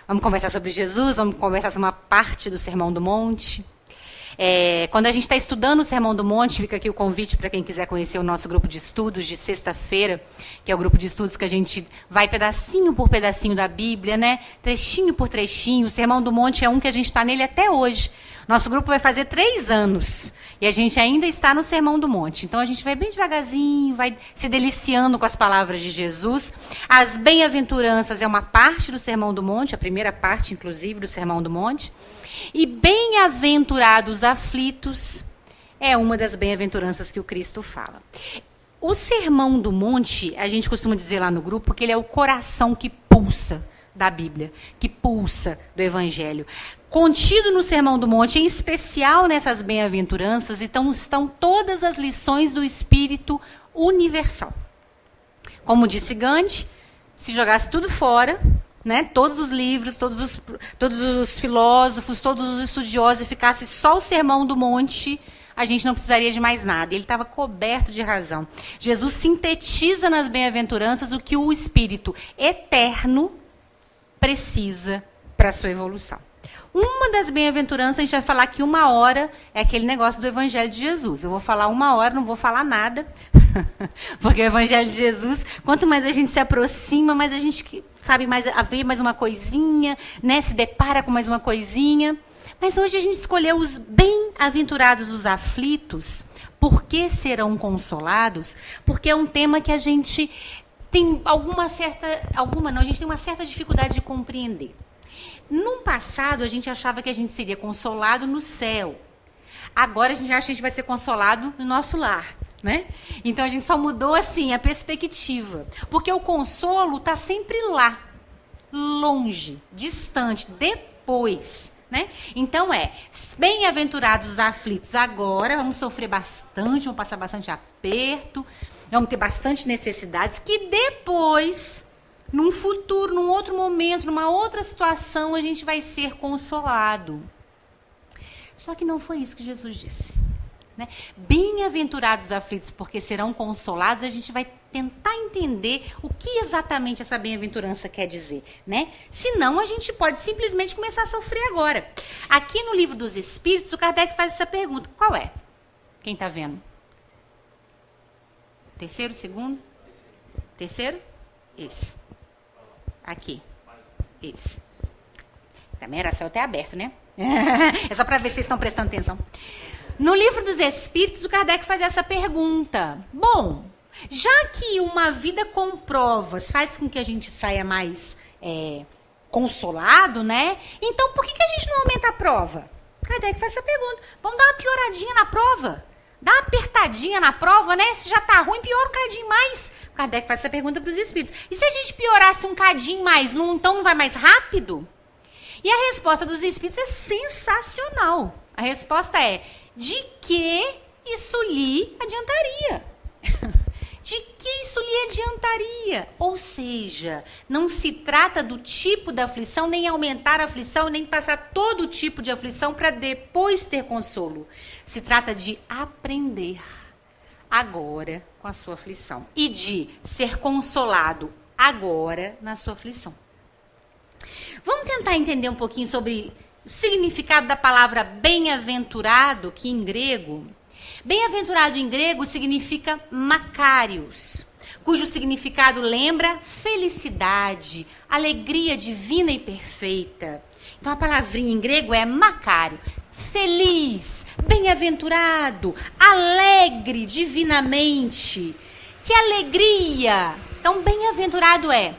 Vamos conversar sobre Jesus, vamos conversar sobre uma parte do Sermão do Monte. Quando a gente está estudando o Sermão do Monte, fica aqui o convite para quem quiser conhecer o nosso grupo de estudos de sexta-feira, que é o grupo de estudos que a gente vai pedacinho por pedacinho da Bíblia, né? Trechinho por trechinho. O Sermão do Monte é um que a gente está nele até hoje. Nosso grupo vai fazer 3 anos e a gente ainda está no Sermão do Monte. Então a gente vai bem devagarzinho, vai se deliciando com as palavras de Jesus. As bem-aventuranças é uma parte do Sermão do Monte, a primeira parte, inclusive, do Sermão do Monte. E bem-aventurados aflitos é uma das bem-aventuranças que o Cristo fala. O Sermão do Monte, a gente costuma dizer lá no grupo, que ele é o coração que pulsa da Bíblia, que pulsa do Evangelho. Contido no Sermão do Monte, em especial nessas bem-aventuranças, estão todas as lições do Espírito universal. Como disse Gandhi, se jogasse tudo fora, né, todos os livros, todos os filósofos, todos os estudiosos, e ficasse só o Sermão do Monte, a gente não precisaria de mais nada. Ele estava coberto de razão. Jesus sintetiza nas bem-aventuranças o que o Espírito eterno precisa para a sua evolução. Uma das bem-aventuranças, a gente vai falar aqui 1 hora, é aquele negócio do Evangelho de Jesus. Eu vou falar 1 hora, não vou falar nada, porque o Evangelho de Jesus, quanto mais a gente se aproxima, mais a gente sabe mais a ver mais uma coisinha, né? Se depara com mais uma coisinha. Mas hoje a gente escolheu os bem-aventurados os aflitos. Por que serão consolados? Porque é um tema que a gente tem a gente tem uma certa dificuldade de compreender. No passado, a gente achava que a gente seria consolado no céu. Agora, a gente acha que a gente vai ser consolado no nosso lar, né? Então, a gente só mudou, assim, a perspectiva. Porque o consolo está sempre lá, longe, distante, depois, né? Então, bem-aventurados os aflitos agora, vamos sofrer bastante, vamos passar bastante aperto, vamos ter bastante necessidades, que depois, num futuro, num outro momento, numa outra situação, a gente vai ser consolado. Só que não foi isso que Jesus disse, né? Bem-aventurados os aflitos, porque serão consolados. A gente vai tentar entender o que exatamente essa bem-aventurança quer dizer, né? Senão, a gente pode simplesmente começar a sofrer agora. Aqui no Livro dos Espíritos, o Kardec faz essa pergunta. Qual é? Quem está vendo? Terceiro, segundo? Terceiro? Esse. Aqui. Esse. Também era céu até aberto, né? É só para ver se vocês estão prestando atenção. No Livro dos Espíritos, o Kardec faz essa pergunta. Bom, já que uma vida com provas faz com que a gente saia mais consolado, né? Então, por que a gente não aumenta a prova? O Kardec faz essa pergunta. Vamos dar uma pioradinha na prova? Dá uma apertadinha na prova, né? Se já tá ruim, piora um cadinho mais. O Kardec faz essa pergunta para os espíritos. E se a gente piorasse um cadinho mais, então não vai mais rápido? E a resposta dos espíritos é sensacional. A resposta é: de que isso lhe adiantaria? De que isso lhe adiantaria? Ou seja, não se trata do tipo da aflição, nem aumentar a aflição, nem passar todo tipo de aflição para depois ter consolo. Se trata de aprender agora com a sua aflição e de ser consolado agora na sua aflição. Vamos tentar entender um pouquinho sobre o significado da palavra bem-aventurado, que em grego... Bem-aventurado em grego significa makarios, cujo significado lembra felicidade, alegria divina e perfeita. Então a palavrinha em grego é makário, feliz, bem-aventurado, alegre divinamente. Que alegria! Então bem-aventurado é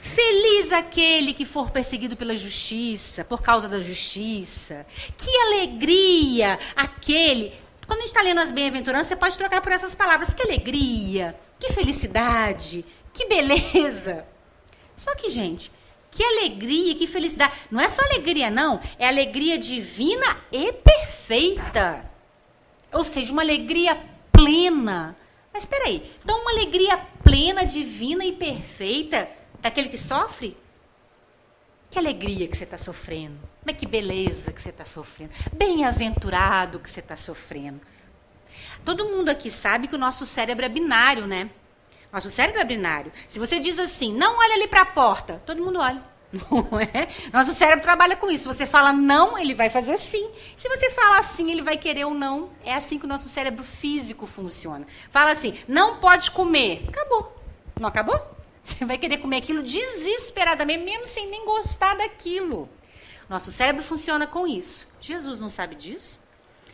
feliz aquele que for perseguido pela justiça, por causa da justiça. Que alegria aquele... Quando a gente está lendo as bem-aventuranças, você pode trocar por essas palavras. Que alegria, que felicidade, que beleza. Só que, gente, que alegria, que felicidade. Não é só alegria, não. É alegria divina e perfeita. Ou seja, uma alegria plena. Mas espera aí. Então, uma alegria plena, divina e perfeita daquele que sofre? Que alegria que você está sofrendo. Mas que beleza que você está sofrendo. Bem-aventurado que você está sofrendo. Todo mundo aqui sabe que o nosso cérebro é binário, né? Nosso cérebro é binário. Se você diz assim, não olha ali para a porta, todo mundo olha. Não é? Nosso cérebro trabalha com isso. Se você fala não, ele vai fazer sim. Se você fala assim, ele vai querer ou não. É assim que o nosso cérebro físico funciona. Fala assim, não pode comer. Acabou. Não acabou? Você vai querer comer aquilo desesperadamente, mesmo sem nem gostar daquilo. Nosso cérebro funciona com isso. Jesus não sabe disso?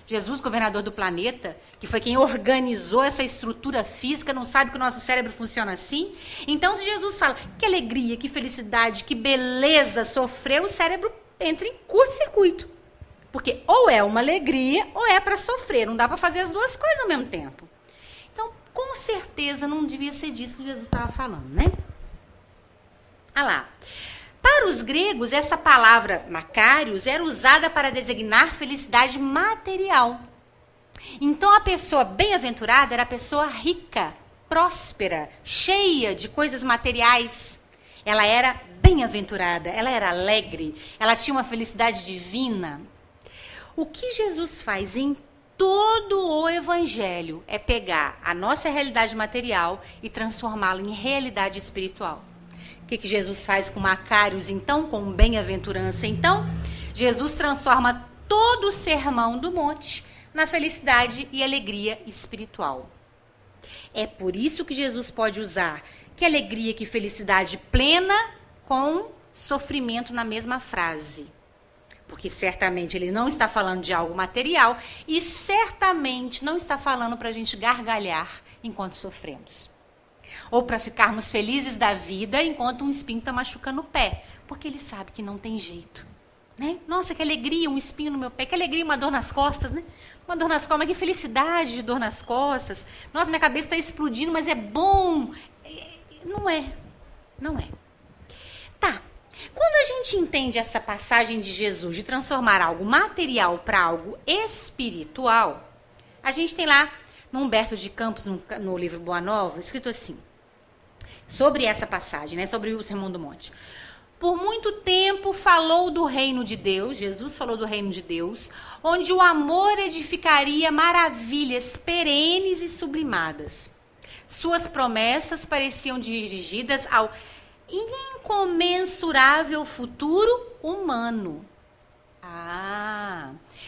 Jesus, governador do planeta, que foi quem organizou essa estrutura física, não sabe que o nosso cérebro funciona assim? Então, se Jesus fala que alegria, que felicidade, que beleza sofrer, o cérebro entra em curto-circuito. Porque ou é uma alegria ou é para sofrer. Não dá para fazer as duas coisas ao mesmo tempo. Então, com certeza, não devia ser disso que Jesus estava falando, né? Ah lá. Para os gregos, essa palavra Makarios era usada para designar felicidade material. Então, a pessoa bem-aventurada era a pessoa rica, próspera, cheia de coisas materiais. Ela era bem-aventurada, ela era alegre, ela tinha uma felicidade divina. O que Jesus faz em todo o Evangelho é pegar a nossa realidade material e transformá-la em realidade espiritual. O que Jesus faz com Makarios, então, com bem-aventurança? Então, Jesus transforma todo o sermão do monte na felicidade e alegria espiritual. É por isso que Jesus pode usar que alegria, que felicidade plena com sofrimento na mesma frase. Porque certamente ele não está falando de algo material e certamente não está falando para a gente gargalhar enquanto sofremos. Ou para ficarmos felizes da vida enquanto um espinho está machucando o pé. Porque ele sabe que não tem jeito. Né? Nossa, que alegria, um espinho no meu pé. Que alegria, uma dor nas costas. Né? Uma dor nas costas, mas que felicidade de dor nas costas. Nossa, minha cabeça está explodindo, mas é bom. Não é. Não é. Tá. Quando a gente entende essa passagem de Jesus de transformar algo material para algo espiritual, a gente tem lá no Humberto de Campos, no livro Boa Nova, escrito assim, sobre essa passagem, né, sobre o Sermão do Monte. Por muito tempo falou do reino de Deus, Jesus falou do reino de Deus, onde o amor edificaria maravilhas perenes e sublimadas. Suas promessas pareciam dirigidas ao incomensurável futuro humano.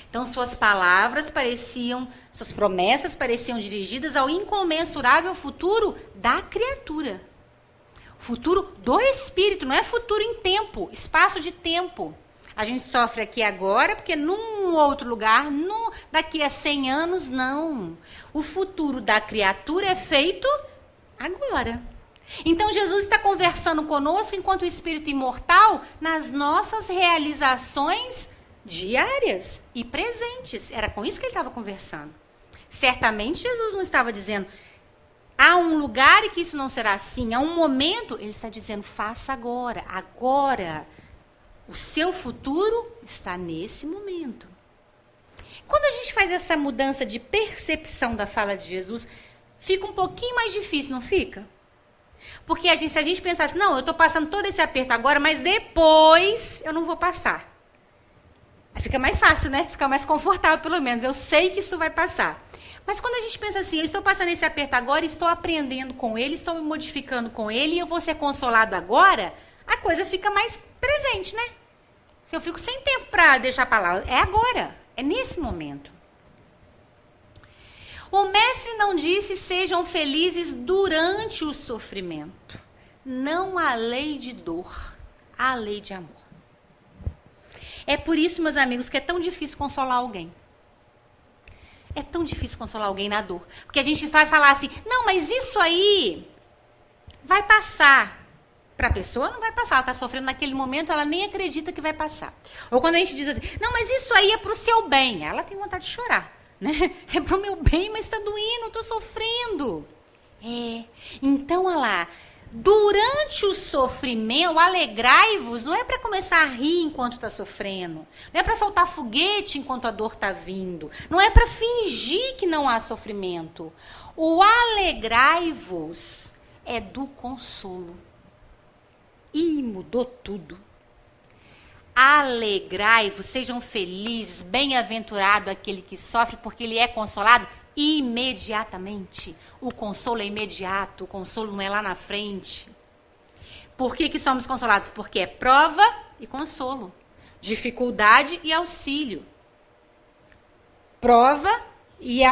Então suas promessas pareciam dirigidas ao incomensurável futuro da criatura. Futuro do espírito, não é futuro em tempo, espaço de tempo. A gente sofre aqui agora, porque num outro lugar, daqui a 100 anos, não. O futuro da criatura é feito agora. Então, Jesus está conversando conosco enquanto espírito imortal nas nossas realizações diárias e presentes. Era com isso que ele estava conversando. Certamente, Jesus não estava dizendo, há um lugar e que isso não será assim, há um momento, ele está dizendo, faça agora, agora. O seu futuro está nesse momento. Quando a gente faz essa mudança de percepção da fala de Jesus, fica um pouquinho mais difícil, não fica? Porque se a gente pensasse, não, eu estou passando todo esse aperto agora, mas depois eu não vou passar. Aí fica mais fácil, né? Fica mais confortável, pelo menos. Eu sei que isso vai passar. Mas quando a gente pensa assim, eu estou passando esse aperto agora, estou aprendendo com ele, estou me modificando com ele, e eu vou ser consolado agora, a coisa fica mais presente, né? Eu fico sem tempo para deixar para lá. É agora, é nesse momento. O mestre não disse sejam felizes durante o sofrimento. Não há lei de dor, há lei de amor. É por isso, meus amigos, que é tão difícil consolar alguém. É tão difícil consolar alguém na dor. Porque a gente vai falar assim, não, mas isso aí vai passar. Para a pessoa não vai passar, ela está sofrendo naquele momento, ela nem acredita que vai passar. Ou quando a gente diz assim, não, mas isso aí é para o seu bem. Ela tem vontade de chorar. Né? É para o meu bem, mas está doendo, estou sofrendo. Então, olha lá, durante o sofrimento, alegrai-vos, não é para começar a rir enquanto está sofrendo, não é para soltar foguete enquanto a dor está vindo, não é para fingir que não há sofrimento. O alegrai-vos é do consolo. E mudou tudo. Alegrai-vos, sejam felizes, bem-aventurado aquele que sofre, porque ele é consolado imediatamente. O consolo é imediato, o consolo não é lá na frente. Por que somos consolados? Porque é prova e consolo. Dificuldade e auxílio. Prova e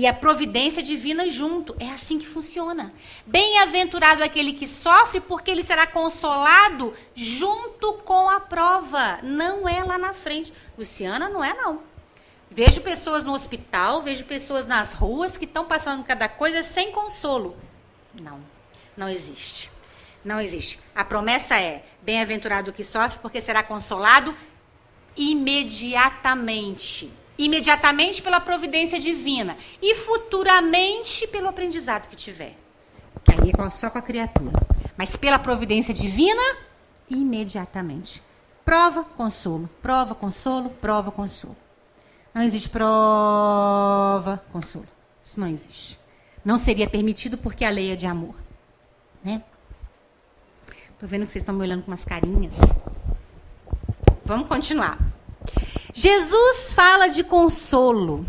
a providência divina junto. É assim que funciona. Bem-aventurado aquele que sofre, porque ele será consolado junto com a prova. Não é lá na frente. Luciana, não é não. Vejo pessoas no hospital, vejo pessoas nas ruas que estão passando cada coisa sem consolo. Não existe. Não existe. A promessa é: bem-aventurado o que sofre, porque será consolado imediatamente. Imediatamente pela providência divina. E futuramente pelo aprendizado que tiver. Que aí é só com a criatura. Mas pela providência divina, imediatamente. Prova, consolo. Prova, consolo, prova, consolo. Não existe prova, consolo. Isso não existe. Não seria permitido porque a lei é de amor. Né? Tô vendo que vocês estão me olhando com umas carinhas. Vamos continuar. Jesus fala de consolo.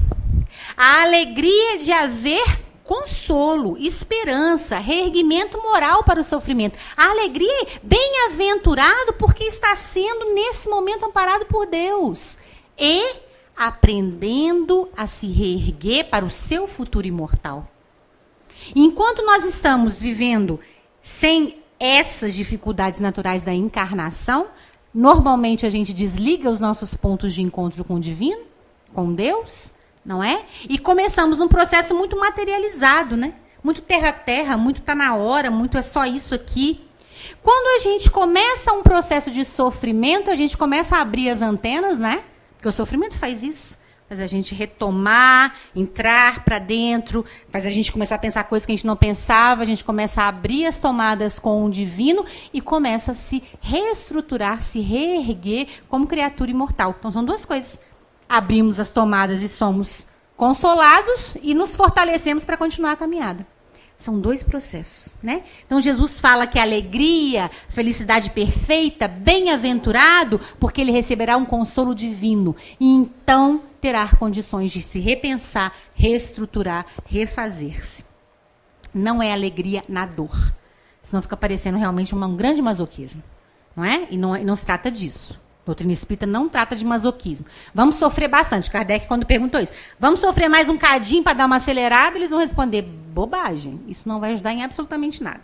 A alegria de haver consolo, esperança, reerguimento moral para o sofrimento. A alegria é bem-aventurado porque está sendo nesse momento amparado por Deus. E aprendendo a se reerguer para o seu futuro imortal. Enquanto nós estamos vivendo sem essas dificuldades naturais da encarnação, normalmente a gente desliga os nossos pontos de encontro com o divino, com Deus, não é? E começamos num processo muito materializado, né? Muito terra-terra, muito tá na hora, muito é só isso aqui. Quando a gente começa um processo de sofrimento, a gente começa a abrir as antenas, né? Porque o sofrimento faz isso. Faz a gente retomar, entrar para dentro, faz a gente começar a pensar coisas que a gente não pensava, a gente começa a abrir as tomadas com o divino e começa a se reestruturar, se reerguer como criatura imortal. Então são duas coisas. Abrimos as tomadas e somos consolados e nos fortalecemos para continuar a caminhada. São dois processos, né? Então Jesus fala que a alegria, felicidade perfeita, bem-aventurado, porque ele receberá um consolo divino. E então terá condições de se repensar, reestruturar, refazer-se. Não é alegria na dor. Senão fica parecendo realmente um grande masoquismo. Não é? E não se trata disso. A doutrina espírita não trata de masoquismo. Vamos sofrer bastante. Kardec, quando perguntou isso, vamos sofrer mais um cadinho para dar uma acelerada? Eles vão responder, bobagem. Isso não vai ajudar em absolutamente nada.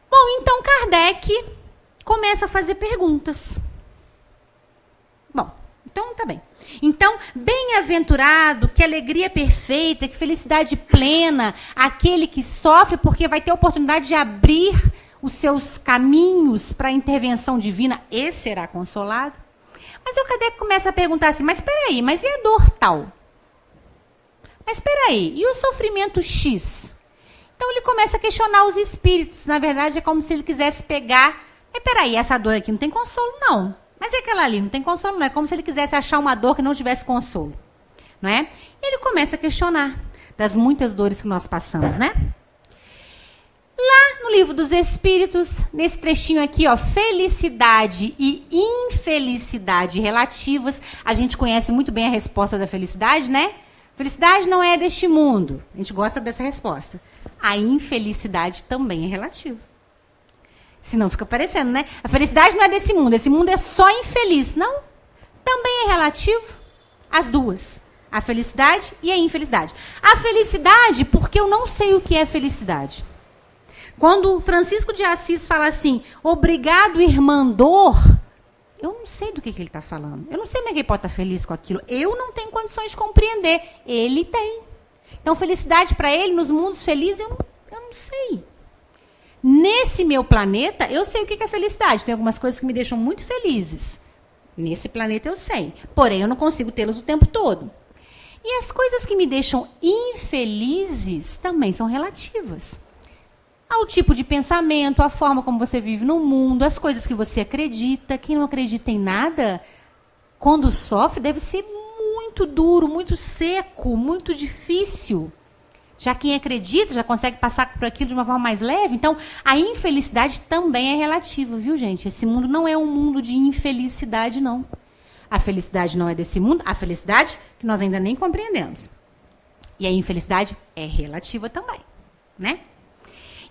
Bom, então Kardec começa a fazer perguntas. Bom, então tá bem. Então, bem-aventurado, que alegria perfeita, que felicidade plena, aquele que sofre porque vai ter a oportunidade de abrir os seus caminhos para a intervenção divina e será consolado. Mas o Kardec começa a perguntar assim, mas espera aí, mas e a dor tal? Mas espera aí, e o sofrimento X? Então ele começa a questionar os espíritos. Na verdade, é como se ele quisesse pegar, mas espera aí, essa dor aqui não tem consolo não. Mas é aquela ali, não tem consolo não. É como se ele quisesse achar uma dor que não tivesse consolo. Não é? E ele começa a questionar das muitas dores que nós passamos, né? Lá no Livro dos Espíritos, nesse trechinho aqui, ó, felicidade e infelicidade relativas, a gente conhece muito bem a resposta da felicidade, né? Felicidade não é deste mundo. A gente gosta dessa resposta. A infelicidade também é relativa. Senão fica parecendo, né? A felicidade não é desse mundo. Esse mundo é só infeliz. Não. Também é relativo. As duas. A felicidade e a infelicidade. A felicidade, porque eu não sei o que é felicidade. Quando Francisco de Assis fala assim, obrigado, irmã dor, eu não sei do que ele está falando. Eu não sei como é que ele pode estar feliz com aquilo. Eu não tenho condições de compreender. Ele tem. Então, felicidade para ele, nos mundos felizes, eu não sei. Nesse meu planeta, eu sei o que é felicidade. Tem algumas coisas que me deixam muito felizes. Nesse planeta eu sei. Porém, eu não consigo tê-las o tempo todo. E as coisas que me deixam infelizes também são relativas. Ao tipo de pensamento, a forma como você vive no mundo, as coisas que você acredita. Quem não acredita em nada, quando sofre, deve ser muito duro, muito seco, muito difícil. Já quem acredita, já consegue passar por aquilo de uma forma mais leve. Então, a infelicidade também é relativa, viu, gente? Esse mundo não é um mundo de infelicidade, não. A felicidade não é desse mundo, a felicidade que nós ainda nem compreendemos. E a infelicidade é relativa também, né?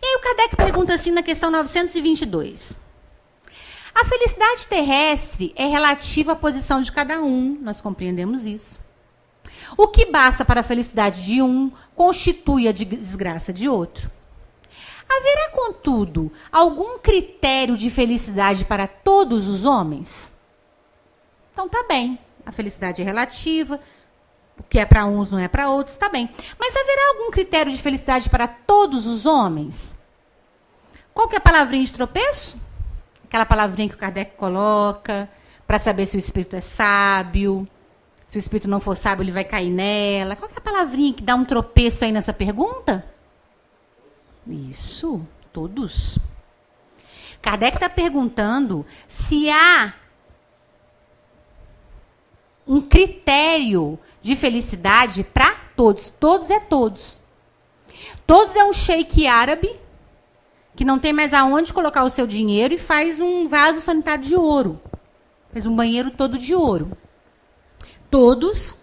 E aí o Kardec pergunta assim na questão 922. A felicidade terrestre é relativa à posição de cada um, nós compreendemos isso. O que basta para a felicidade de um constitui a desgraça de outro. Haverá, contudo, algum critério de felicidade para todos os homens? Então tá bem, a felicidade é relativa, o que é para uns não é para outros, tá bem. Mas haverá algum critério de felicidade para todos os homens? Qual que é a palavrinha de tropeço? Aquela palavrinha que o Kardec coloca para saber se o espírito é sábio. Se o espírito não for sábio, ele vai cair nela. Qual que é a palavrinha que dá um tropeço aí nessa pergunta? Isso, todos. Kardec está perguntando se há um critério de felicidade para todos. Todos é todos. Todos é um sheik árabe que não tem mais aonde colocar o seu dinheiro e faz um vaso sanitário de ouro. Faz um banheiro todo de ouro. Todos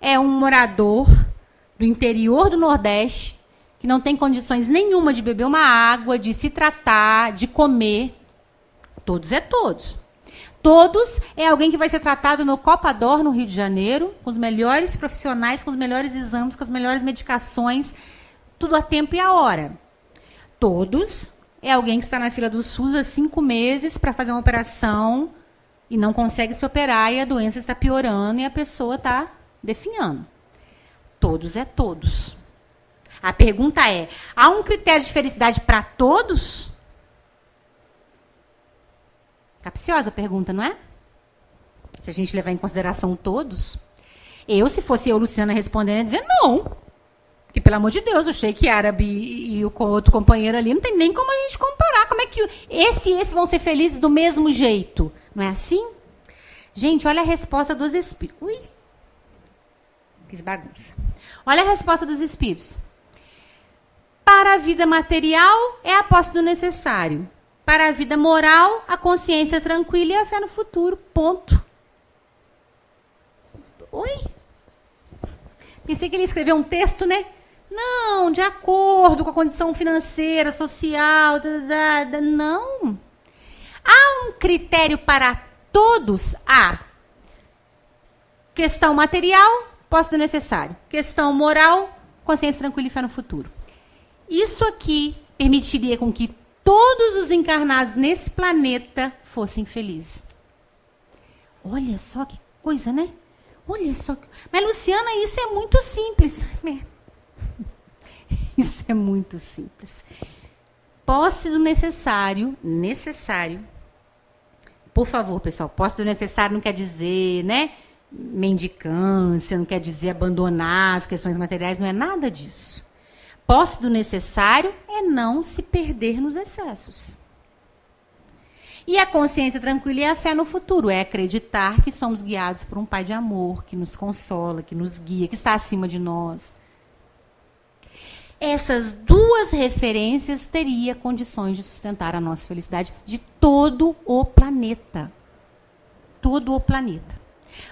é um morador do interior do Nordeste que não tem condições nenhuma de beber uma água, de se tratar, de comer. Todos é todos. Todos é alguém que vai ser tratado no Copador, no Rio de Janeiro, com os melhores profissionais, com os melhores exames, com as melhores medicações, tudo a tempo e a hora. Todos é alguém que está na fila do SUS há 5 meses para fazer uma operação e não consegue se operar e a doença está piorando e a pessoa está definhando. Todos é todos. A pergunta é, há um critério de felicidade para todos? Capciosa a pergunta, não é? Se a gente levar em consideração todos. Se fosse eu, Luciana, respondendo, ia dizer não. Porque, pelo amor de Deus, o sheik árabe e o outro companheiro ali não tem nem como a gente comparar. Como é que esse e esse vão ser felizes do mesmo jeito? Não é assim? Gente, olha a resposta dos espíritos. Ui, fiz bagunça. Olha a resposta dos espíritos. Para a vida material, é a posse do necessário. Para a vida moral, a consciência tranquila e a fé no futuro. Ponto. Oi? Pensei que ele escreveu um texto, né? Não, de acordo com a condição financeira, social, não. Há um critério para todos? Há. Questão material, posse do necessário. Questão moral, consciência tranquila e fé no futuro. Isso aqui permitiria com que todos os encarnados nesse planeta fossem felizes. Olha só que coisa, né? Olha só. Mas, Luciana, isso é muito simples. Isso é muito simples. Posse do necessário. Por favor, pessoal, posse do necessário não quer dizer, né? Mendicância, não quer dizer abandonar as questões materiais, não é nada disso. Posse do necessário é não se perder nos excessos. E a consciência tranquila e a fé no futuro é acreditar que somos guiados por um Pai de amor, que nos consola, que nos guia, que está acima de nós. Essas duas referências teriam condições de sustentar a nossa felicidade de todo o planeta. Todo o planeta.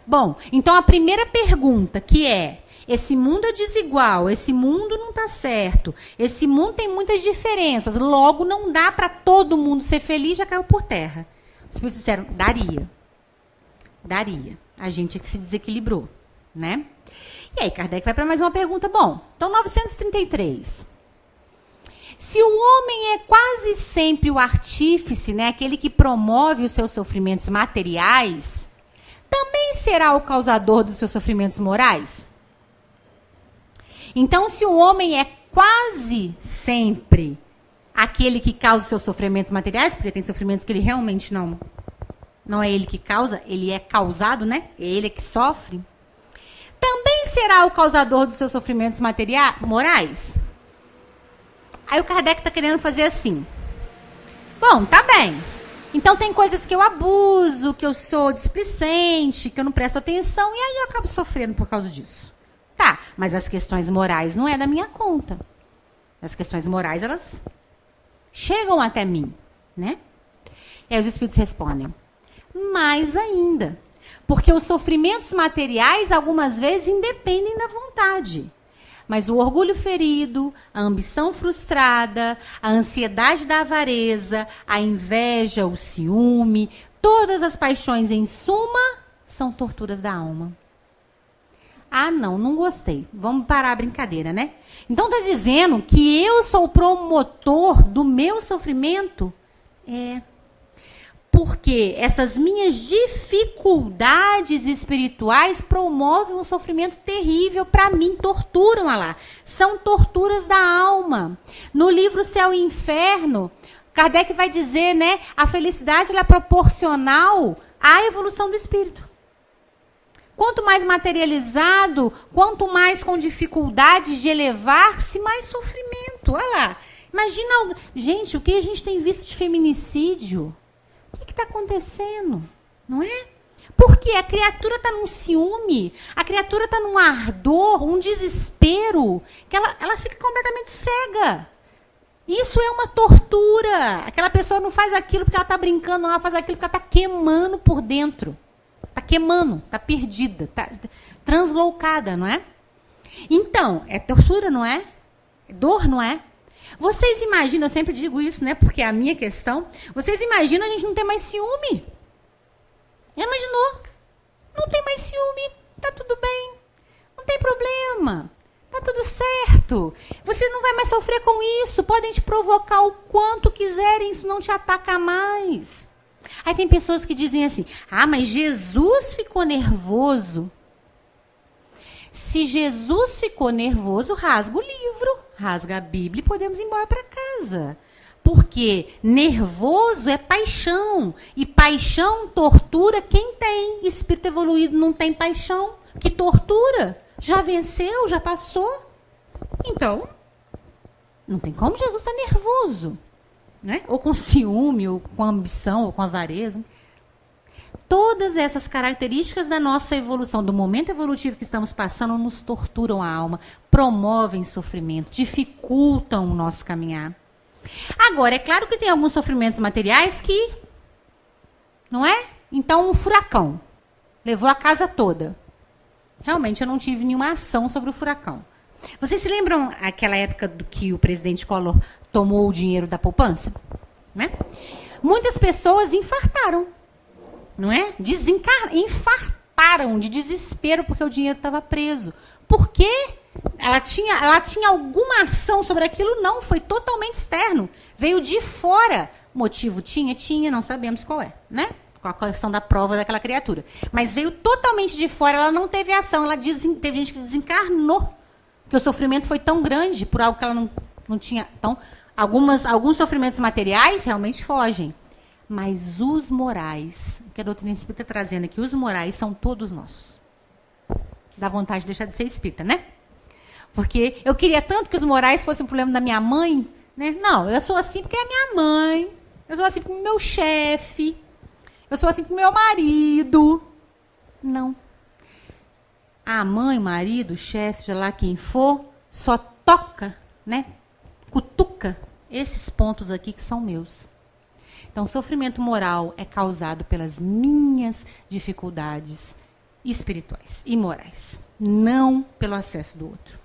Bom, então a primeira pergunta, que é: esse mundo é desigual, esse mundo não está certo, esse mundo tem muitas diferenças, logo não dá para todo mundo ser feliz, já caiu por terra. Os espíritos disseram, daria. Daria. A gente é que se desequilibrou, né? E aí Kardec vai para mais uma pergunta. Bom, então 933. Se o homem é quase sempre o artífice, né, aquele que promove os seus sofrimentos materiais, também será o causador dos seus sofrimentos morais? Então, se o homem é quase sempre aquele que causa os seus sofrimentos materiais, porque tem sofrimentos que ele realmente não é ele que causa, ele é causado, né? É ele que sofre. Também será o causador dos seus sofrimentos morais? Aí o Kardec está querendo fazer assim. Bom, tá bem. Então tem coisas que eu abuso, que eu sou displicente, que eu não presto atenção, e aí eu acabo sofrendo por causa disso. Tá, mas as questões morais não é da minha conta. As questões morais, elas chegam até mim, né? E aí os espíritos respondem, mais ainda, porque os sofrimentos materiais, algumas vezes, independem da vontade. Mas o orgulho ferido, a ambição frustrada, a ansiedade da avareza, a inveja, o ciúme, todas as paixões em suma, são torturas da alma. Ah, não gostei. Vamos parar a brincadeira, né? Então está dizendo que eu sou o promotor do meu sofrimento? Porque essas minhas dificuldades espirituais promovem um sofrimento terrível para mim, torturam lá. São torturas da alma. No livro Céu e Inferno, Kardec vai dizer, né, a felicidade ela é proporcional à evolução do espírito. Quanto mais materializado, quanto mais com dificuldades de elevar-se, mais sofrimento. Olha lá. Imagina, gente, o que a gente tem visto de feminicídio? O que está acontecendo? Não é? Porque a criatura está num ciúme, a criatura está num ardor, um desespero, que ela fica completamente cega. Isso é uma tortura. Aquela pessoa não faz aquilo porque ela está brincando, ela faz aquilo porque ela está queimando por dentro. Está queimando, está perdida, está translocada, não é? Então, é tortura, não é? É dor, não é? Vocês imaginam, eu sempre digo isso, né? Porque é a minha questão. Vocês imaginam a gente não ter mais ciúme? Já imaginou? Não tem mais ciúme, tá tudo bem. Não tem problema. Tá tudo certo. Você não vai mais sofrer com isso. Podem te provocar o quanto quiserem, isso não te ataca mais. Aí tem pessoas que dizem assim, mas Jesus ficou nervoso. Se Jesus ficou nervoso, rasga o livro, rasga a Bíblia e podemos ir embora para casa. Porque nervoso é paixão. E paixão tortura quem tem. Espírito evoluído não tem paixão. Que tortura. Já venceu, já passou. Então, não tem como Jesus estar nervoso. Né? Ou com ciúme, ou com ambição, ou com avareza. Todas essas características da nossa evolução, do momento evolutivo que estamos passando, nos torturam a alma, promovem sofrimento, dificultam o nosso caminhar. Agora, é claro que tem alguns sofrimentos materiais que, não é? Então, um furacão levou a casa toda. Realmente, eu não tive nenhuma ação sobre o furacão. Vocês se lembram aquela época do que o presidente Collor tomou o dinheiro da poupança? Né? Muitas pessoas infartaram, não é? Infartaram de desespero porque o dinheiro estava preso. Por quê? Ela tinha alguma ação sobre aquilo? Não, foi totalmente externo. Veio de fora. Motivo tinha, não sabemos qual é, né? Com a questão da prova daquela criatura. Mas veio totalmente de fora, ela não teve ação. Teve gente que desencarnou. Porque o sofrimento foi tão grande por algo que ela não tinha. Então, alguns sofrimentos materiais realmente fogem. Mas os morais, o que a doutrina espírita está trazendo aqui, os morais são todos nossos. Dá vontade de deixar de ser espírita, né? Porque eu queria tanto que os morais fossem um problema da minha mãe, né? Não, eu sou assim porque é minha mãe. Eu sou assim porque é meu chefe. Eu sou assim porque meu marido. Não. A mãe, o marido, o chefe, seja lá quem for, só toca, né? Cutuca esses pontos aqui que são meus. Então, o sofrimento moral é causado pelas minhas dificuldades espirituais e morais, não pelo acesso do outro.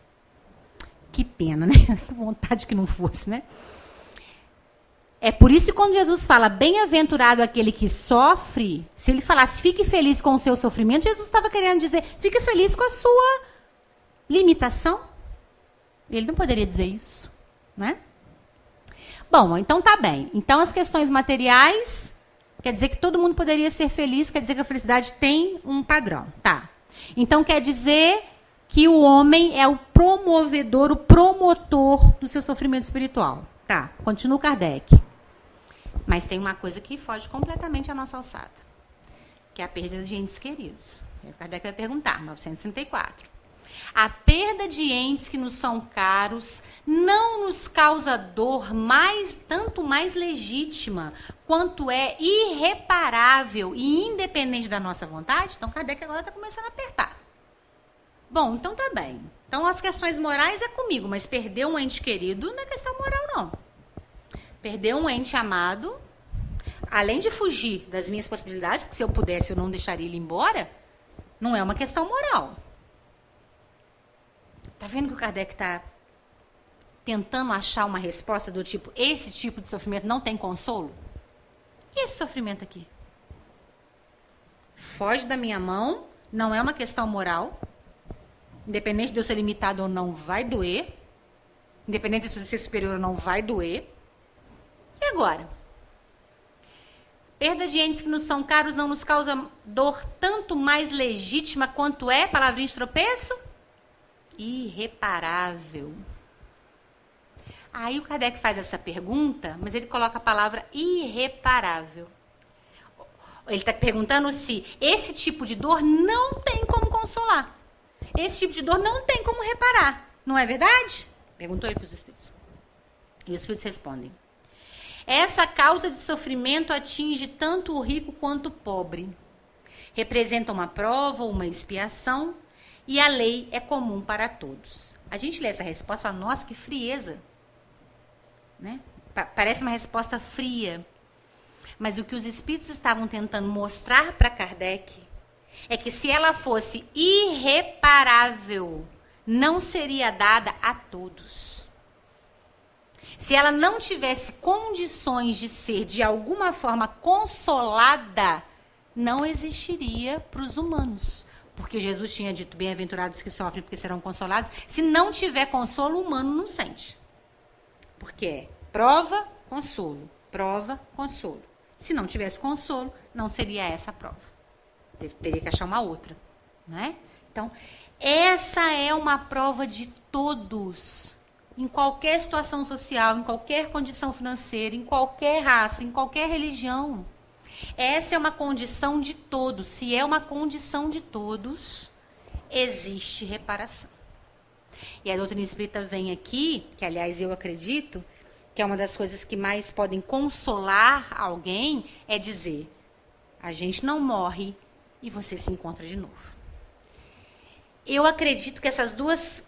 Que pena, né? Que vontade que não fosse, né? É por isso que quando Jesus fala, bem-aventurado aquele que sofre, se ele falasse, fique feliz com o seu sofrimento, Jesus estava querendo dizer, fique feliz com a sua limitação. Ele não poderia dizer isso, né? Bom, então tá bem. Então as questões materiais, quer dizer que todo mundo poderia ser feliz, quer dizer que a felicidade tem um padrão, tá? Então quer dizer que o homem é o promovedor, o promotor do seu sofrimento espiritual. Tá, continua Kardec. Mas tem uma coisa que foge completamente à nossa alçada, que é a perda de entes queridos. O Kardec vai perguntar, 934. A perda de entes que nos são caros não nos causa dor tanto mais legítima, quanto é irreparável e independente da nossa vontade? Então, Kardec agora está começando a apertar. Bom, então tá bem. Então, as questões morais é comigo, mas perder um ente querido não é questão moral, não. Perder um ente amado, além de fugir das minhas possibilidades, porque se eu pudesse eu não deixaria ele embora, não é uma questão moral. Tá vendo que o Kardec está tentando achar uma resposta do tipo, esse tipo de sofrimento não tem consolo? E esse sofrimento aqui? Foge da minha mão, não é uma questão moral. Independente de eu ser limitado ou não, vai doer. Independente de eu ser superior ou não, vai doer. E agora? Perda de entes que nos são caros não nos causa dor tanto mais legítima quanto é, palavrinha de tropeço? Irreparável. Aí o Kardec faz essa pergunta, mas ele coloca a palavra irreparável. Ele está perguntando se esse tipo de dor não tem como consolar. Esse tipo de dor não tem como reparar. Não é verdade? Perguntou ele para os espíritos. E os espíritos respondem. Essa causa de sofrimento atinge tanto o rico quanto o pobre. Representa uma prova ou uma expiação e a lei é comum para todos. A gente lê essa resposta e fala, nossa, que frieza. Né? Parece uma resposta fria. Mas o que os espíritos estavam tentando mostrar para Kardec é que se ela fosse irreparável, não seria dada a todos. Se ela não tivesse condições de ser, de alguma forma, consolada, não existiria para os humanos. Porque Jesus tinha dito, bem-aventurados que sofrem porque serão consolados. Se não tiver consolo, o humano não sente. Porque é prova, consolo. Prova, consolo. Se não tivesse consolo, não seria essa a prova. Teria que achar uma outra. Não é? Então, essa é uma prova de todos. Em qualquer situação social, em qualquer condição financeira, em qualquer raça, em qualquer religião. Essa é uma condição de todos. Se é uma condição de todos, existe reparação. E a doutrina espírita vem aqui, que aliás eu acredito, que é uma das coisas que mais podem consolar alguém, é dizer, a gente não morre e você se encontra de novo. Eu acredito que essas duas,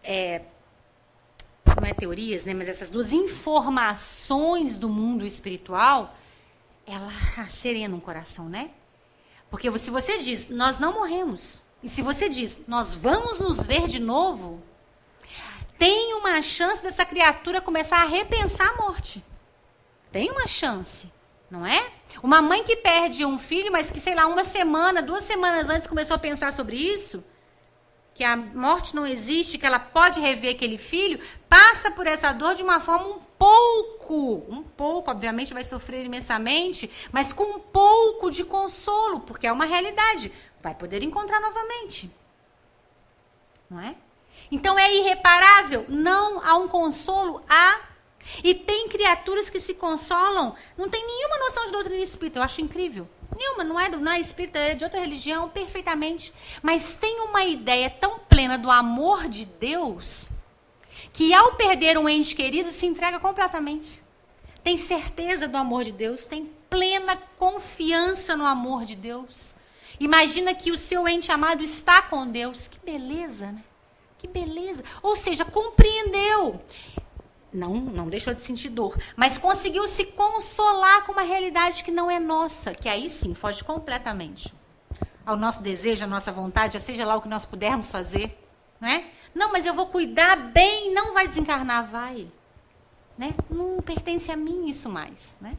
não é teorias, né, mas essas duas informações do mundo espiritual, ela serena um coração, né? Porque se você diz, nós não morremos, e se você diz, nós vamos nos ver de novo, tem uma chance dessa criatura começar a repensar a morte. Tem uma chance, não é? Uma mãe que perde um filho, mas que, sei lá, 1 semana, 2 semanas antes começou a pensar sobre isso, que a morte não existe, que ela pode rever aquele filho, passa por essa dor de uma forma um pouco, obviamente vai sofrer imensamente, mas com um pouco de consolo, porque é uma realidade, vai poder encontrar novamente. Não é? Então é irreparável? Não, há um consolo? Há. E tem criaturas que se consolam, não tem nenhuma noção de doutrina espírita, eu acho incrível. Nenhuma, não é espírita, é de outra religião, perfeitamente. Mas tem uma ideia tão plena do amor de Deus, que ao perder um ente querido, se entrega completamente. Tem certeza do amor de Deus, tem plena confiança no amor de Deus. Imagina que o seu ente amado está com Deus. Que beleza, né? Que beleza. Ou seja, compreendeu. Não deixou de sentir dor, mas conseguiu se consolar com uma realidade que não é nossa, que aí sim foge completamente ao nosso desejo, à nossa vontade, seja lá o que nós pudermos fazer, não é? Não, mas eu vou cuidar bem, não vai desencarnar, vai, né? Não pertence a mim isso mais, né?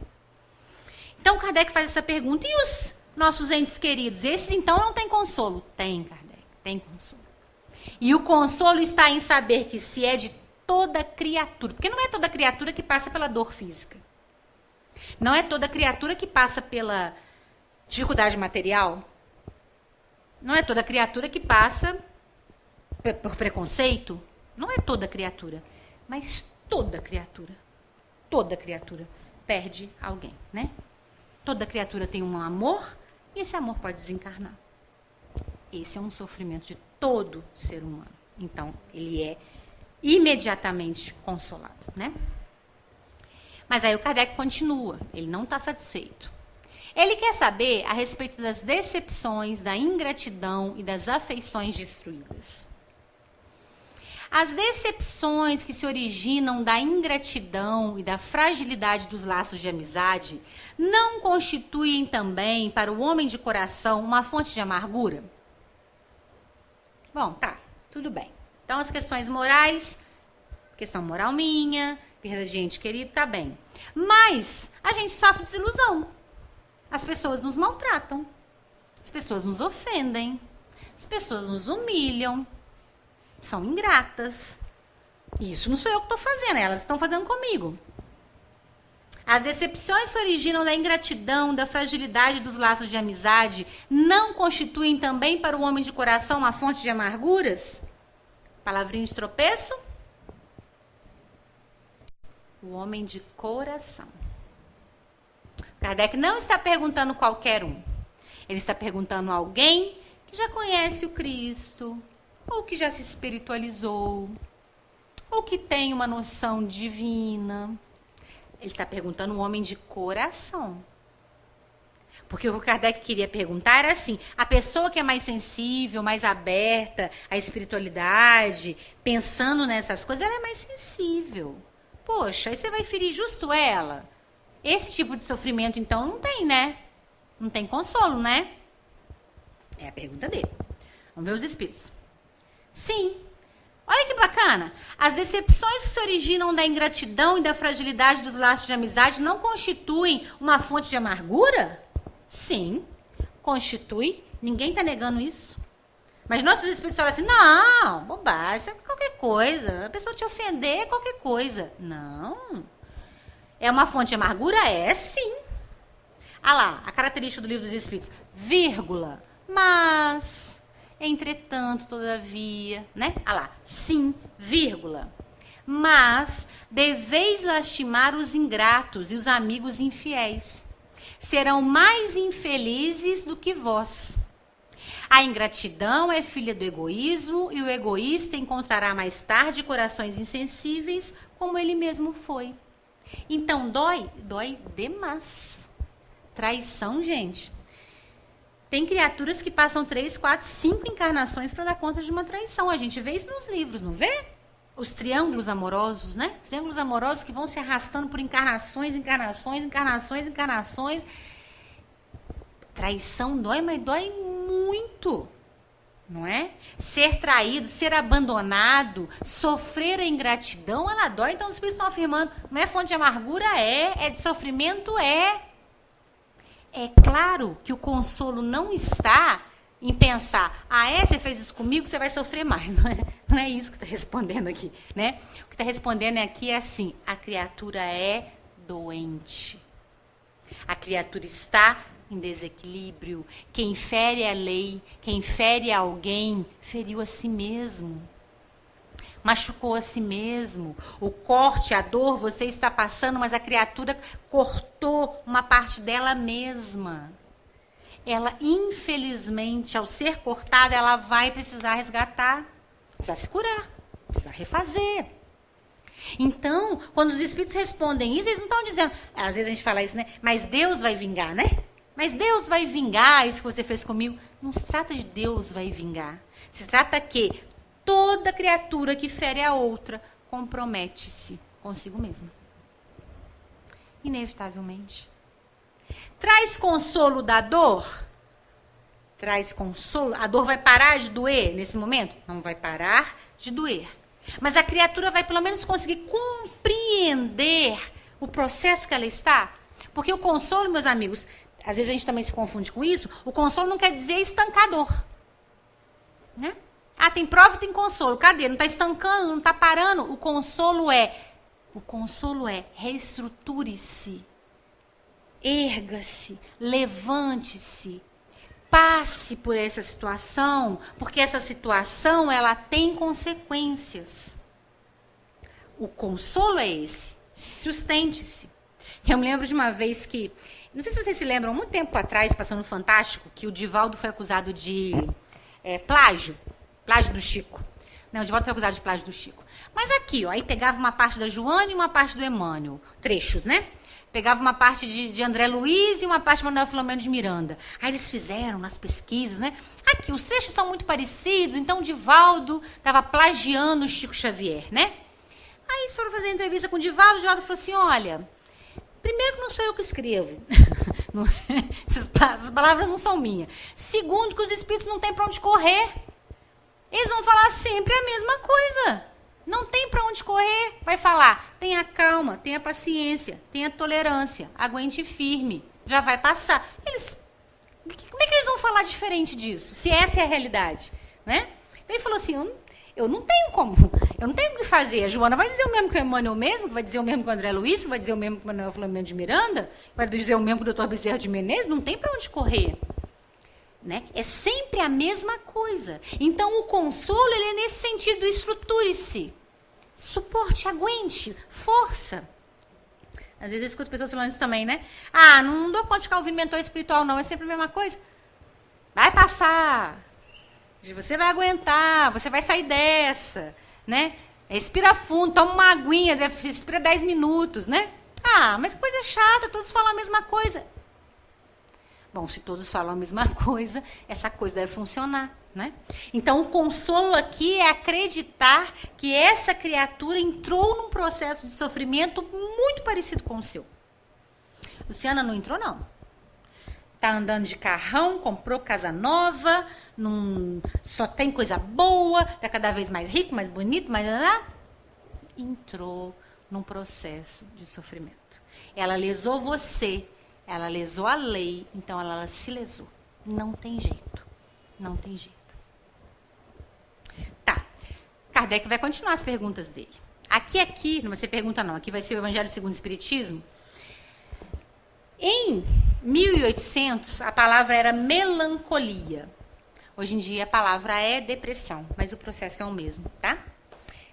Então Kardec faz essa pergunta, e os nossos entes queridos? Esses então não têm consolo? Tem, Kardec, tem consolo. E o consolo está em saber que se é de toda criatura, porque não é toda criatura que passa pela dor física. Não é toda criatura que passa pela dificuldade material. Não é toda criatura que passa por preconceito. Não é toda criatura. Mas toda criatura perde alguém, né? Toda criatura tem um amor e esse amor pode desencarnar. Esse é um sofrimento de todo ser humano. Então, ele é imediatamente consolado, né? Mas aí o Kardec continua, ele não está satisfeito. Ele quer saber a respeito das decepções, da ingratidão e das afeições destruídas. As decepções que se originam da ingratidão e da fragilidade dos laços de amizade não constituem também, para o homem de coração, uma fonte de amargura? Bom, tá, tudo bem. Então, as questões morais, questão moral minha, perda de gente querida, tá bem. Mas a gente sofre desilusão. As pessoas nos maltratam. As pessoas nos ofendem. As pessoas nos humilham. São ingratas. Isso não sou eu que estou fazendo, elas estão fazendo comigo. As decepções se originam da ingratidão, da fragilidade dos laços de amizade, não constituem também para o homem de coração uma fonte de amarguras? Palavrinha de tropeço? O homem de coração. Kardec não está perguntando qualquer um. Ele está perguntando a alguém que já conhece o Cristo, ou que já se espiritualizou, ou que tem uma noção divina. Ele está perguntando um homem de coração. Porque o que Kardec queria perguntar era assim, a pessoa que é mais sensível, mais aberta à espiritualidade, pensando nessas coisas, ela é mais sensível. Poxa, aí você vai ferir justo ela? Esse tipo de sofrimento, então, não tem, né? Não tem consolo, né? É a pergunta dele. Vamos ver os espíritos. Sim. Olha que bacana. As decepções que se originam da ingratidão e da fragilidade dos laços de amizade não constituem uma fonte de amargura? Sim, constitui. Ninguém está negando isso. Mas nossos espíritos falam assim, não, bobagem, isso é qualquer coisa. A pessoa te ofender é qualquer coisa. Não. É uma fonte de amargura? É, sim. Ah lá, a característica do livro dos espíritos. Vírgula. Mas, entretanto, todavia, né? Ah lá, sim, vírgula. Mas deveis lastimar os ingratos e os amigos infiéis. Serão mais infelizes do que vós. A ingratidão é filha do egoísmo e o egoísta encontrará mais tarde corações insensíveis como ele mesmo foi. Então, dói demais. Traição, gente. Tem criaturas que passam 3, 4, 5 encarnações para dar conta de uma traição. A gente vê isso nos livros, não vê? Os triângulos amorosos, né? Triângulos amorosos que vão se arrastando por encarnações, encarnações, encarnações, encarnações. Traição dói, mas dói muito, não é? Ser traído, ser abandonado, sofrer a ingratidão, ela dói. Então os espíritos estão afirmando, não é fonte de amargura? É de sofrimento? É claro que o consolo não está em pensar, você fez isso comigo, você vai sofrer mais. Não é isso que está respondendo aqui, né? O que está respondendo aqui é assim, a criatura é doente. A criatura está em desequilíbrio. Quem fere a lei, quem fere alguém, feriu a si mesmo. Machucou a si mesmo. O corte, a dor, você está passando, mas a criatura cortou uma parte dela mesma. Ela, infelizmente, ao ser cortada, ela vai precisar resgatar, precisar se curar, precisar refazer. Então, quando os espíritos respondem isso, eles não estão dizendo, às vezes a gente fala isso, né? Mas Deus vai vingar, né? Mas Deus vai vingar isso que você fez comigo. Não se trata de Deus vai vingar. Se trata que toda criatura que fere a outra compromete-se consigo mesma. Inevitavelmente. Traz consolo da dor? Traz consolo. A dor vai parar de doer nesse momento? Não vai parar de doer. Mas a criatura vai pelo menos conseguir compreender o processo que ela está. Porque o consolo, meus amigos, às vezes a gente também se confunde com isso, o consolo não quer dizer estancador. Né? Tem prova e tem consolo. Cadê? Não está estancando, não está parando. O consolo é reestruture-se. Erga-se, levante-se, passe por essa situação, porque essa situação ela tem consequências. O consolo é esse, sustente-se. Eu me lembro de uma vez que, não sei se vocês se lembram, muito tempo atrás, passando no Fantástico, que o Divaldo foi acusado de plágio do Chico. Não, o Divaldo foi acusado de plágio do Chico. Mas aqui, aí pegava uma parte da Joana e uma parte do Emmanuel, trechos, né? Pegava uma parte de André Luiz e uma parte de Manuel Filomeno de Miranda. Aí eles fizeram nas pesquisas, né? Aqui, os trechos são muito parecidos, então o Divaldo estava plagiando o Chico Xavier, né? Aí foram fazer entrevista com o Divaldo falou assim, olha, primeiro que não sou eu que escrevo. Essas palavras não são minhas. Segundo, que os espíritos não têm para onde correr. Eles vão falar sempre a mesma coisa. Não tem para onde correr. Vai falar, tenha calma, tenha paciência, tenha tolerância, aguente firme, já vai passar. Como é que eles vão falar diferente disso, se essa é a realidade? Né? Então ele falou assim, eu não tenho o que fazer. A Joana vai dizer o mesmo que o Emmanuel mesmo, vai dizer o mesmo que o André Luiz, vai dizer o mesmo que o Manuel Flamengo de Miranda, vai dizer o mesmo que o Dr. Bezerra de Menezes, não tem para onde correr. Né? É sempre a mesma coisa. Então, o consolo, ele é nesse sentido, estruture-se. Suporte, aguente, força. Às vezes eu escuto pessoas falando isso também, né? Não dou conta de ficar ouvindo mentor espiritual, não. É sempre a mesma coisa. Vai passar. Você vai aguentar, você vai sair dessa. Né? Respira fundo, toma uma aguinha, respira 10 minutos, né? Mas que coisa chata, todos falam a mesma coisa. Bom, se todos falam a mesma coisa, essa coisa deve funcionar, né? Então, o consolo aqui é acreditar que essa criatura entrou num processo de sofrimento muito parecido com o seu. Luciana não entrou, não. Tá andando de carrão, comprou casa nova, só tem coisa boa, tá cada vez mais rico, mais bonito, mais... Entrou num processo de sofrimento. Ela lesou você. Ela lesou a lei, então ela se lesou. Não tem jeito. Não tem jeito. Tá. Kardec vai continuar as perguntas dele. Aqui, não vai ser pergunta não, aqui vai ser o Evangelho segundo o Espiritismo. Em 1800, a palavra era melancolia. Hoje em dia a palavra é depressão, mas o processo é o mesmo, tá?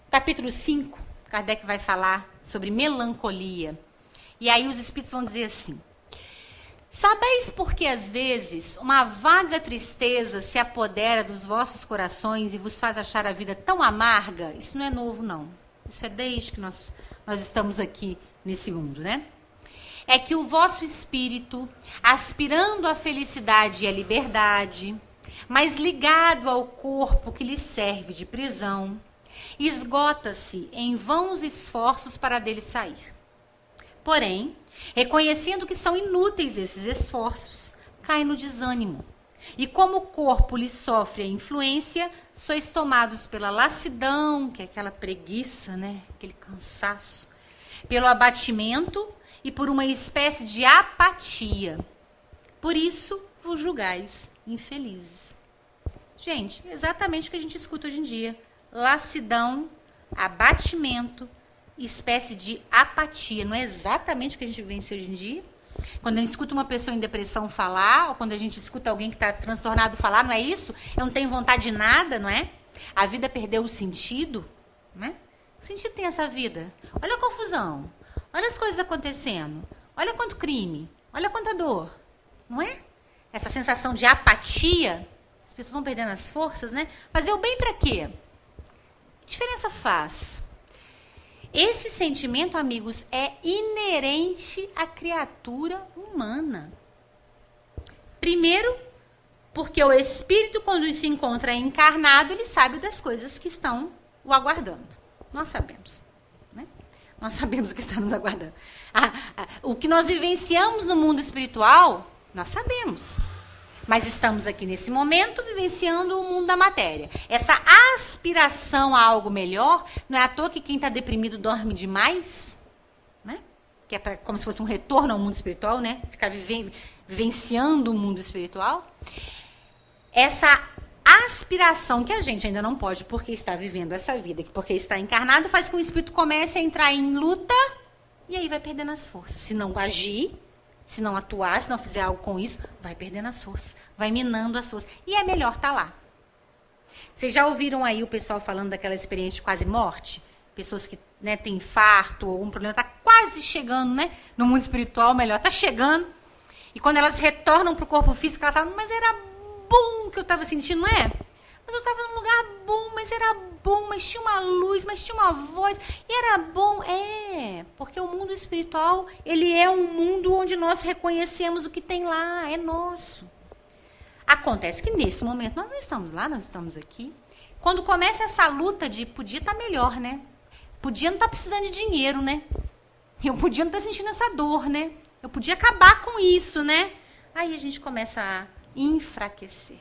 Capítulo 5, Kardec vai falar sobre melancolia. E aí os espíritos vão dizer assim: sabeis por que às vezes uma vaga tristeza se apodera dos vossos corações e vos faz achar a vida tão amarga? Isso não é novo, não. Isso é desde que nós estamos aqui nesse mundo, né? É que o vosso espírito, aspirando à felicidade e à liberdade, mas ligado ao corpo que lhe serve de prisão, esgota-se em vãos esforços para dele sair. Porém, reconhecendo que são inúteis esses esforços, cai no desânimo. E como o corpo lhe sofre a influência, sois tomados pela lassidão, que é aquela preguiça, né? Aquele cansaço, pelo abatimento e por uma espécie de apatia. Por isso vos julgais infelizes. Gente, exatamente o que a gente escuta hoje em dia. Lassidão, abatimento, espécie de apatia. Não é exatamente o que a gente vivencia hoje em dia? Quando a gente escuta uma pessoa em depressão falar, ou quando a gente escuta alguém que está transtornado falar, não é isso? Eu não tenho vontade de nada, não é? A vida perdeu o sentido, né? Que sentido tem essa vida? Olha a confusão, olha as coisas acontecendo, olha quanto crime, olha quanta dor, não é? Essa sensação de apatia, as pessoas vão perdendo as forças, né? Fazer o bem para quê? Que diferença faz? Esse sentimento, amigos, é inerente à criatura humana. Primeiro, porque o espírito, quando se encontra encarnado, ele sabe das coisas que estão o aguardando. Nós sabemos, né? Nós sabemos o que está nos aguardando. O que nós vivenciamos no mundo espiritual, nós sabemos. Mas estamos aqui nesse momento vivenciando o mundo da matéria. Essa aspiração a algo melhor, não é à toa que quem está deprimido dorme demais, né? Que é como se fosse um retorno ao mundo espiritual, né? Ficar vivenciando o mundo espiritual. Essa aspiração que a gente ainda não pode, porque está vivendo essa vida, porque está encarnado, faz com que o espírito comece a entrar em luta e aí vai perdendo as forças. Se não agir, se não atuar, se não fizer algo com isso, vai perdendo as forças, vai minando as forças. E é melhor estar lá. Vocês já ouviram aí o pessoal falando daquela experiência de quase morte? Pessoas que, né, têm infarto ou um problema, está quase chegando, né? No mundo espiritual, melhor, está chegando. E quando elas retornam para o corpo físico, elas falam, mas era bom o que eu estava sentindo, não é? Mas eu estava num lugar bom, mas era bom, mas tinha uma luz, mas tinha uma voz, e era bom. Porque o mundo espiritual, ele é um mundo onde nós reconhecemos o que tem lá, é nosso. Acontece que nesse momento nós não estamos lá, nós estamos aqui. Quando começa essa luta de podia estar melhor, né? Podia não estar precisando de dinheiro, né? Eu podia não estar sentindo essa dor, né? Eu podia acabar com isso, né? Aí a gente começa a enfraquecer.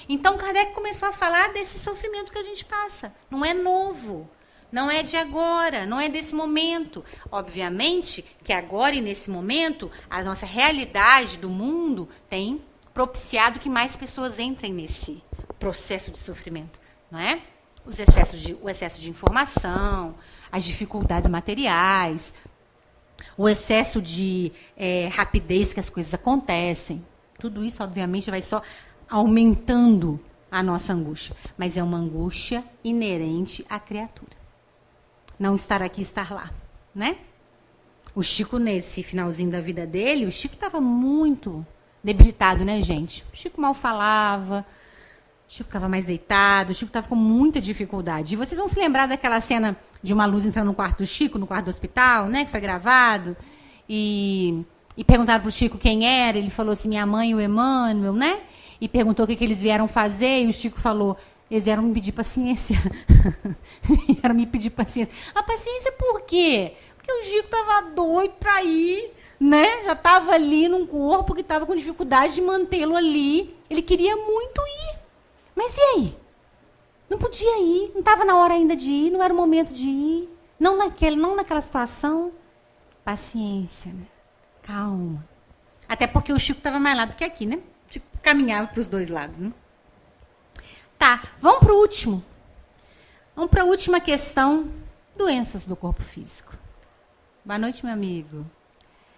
Então, Kardec começou a falar desse sofrimento que a gente passa. Não é novo, não é de agora, não é desse momento. Obviamente que agora e nesse momento, a nossa realidade do mundo tem propiciado que mais pessoas entrem nesse processo de sofrimento, não é? O excesso de informação, as dificuldades materiais, o excesso de rapidez que as coisas acontecem. Tudo isso, obviamente, vai só aumentando a nossa angústia. Mas é uma angústia inerente à criatura. Não estar aqui, estar lá, né? O Chico, nesse finalzinho da vida dele, o Chico estava muito debilitado, né, gente? O Chico mal falava, o Chico ficava mais deitado, o Chico estava com muita dificuldade. E vocês vão se lembrar daquela cena de uma luz entrando no quarto do Chico, no quarto do hospital, né, que foi gravado, e perguntaram para o Chico quem era, ele falou assim, minha mãe e o Emmanuel, né? E perguntou o que eles vieram fazer, e o Chico falou, eles vieram me pedir paciência. Vieram me pedir paciência. A paciência por quê? Porque o Chico estava doido para ir, né? Já estava ali num corpo que estava com dificuldade de mantê-lo ali. Ele queria muito ir. Mas e aí? Não podia ir, não estava na hora ainda de ir, não era o momento de ir. Não naquela situação. Paciência, né? Calma. Até porque o Chico estava mais lá do que aqui, né? O Chico caminhava para os dois lados, né? Tá, vamos para o último. Vamos para a última questão. Doenças do corpo físico. Boa noite, meu amigo.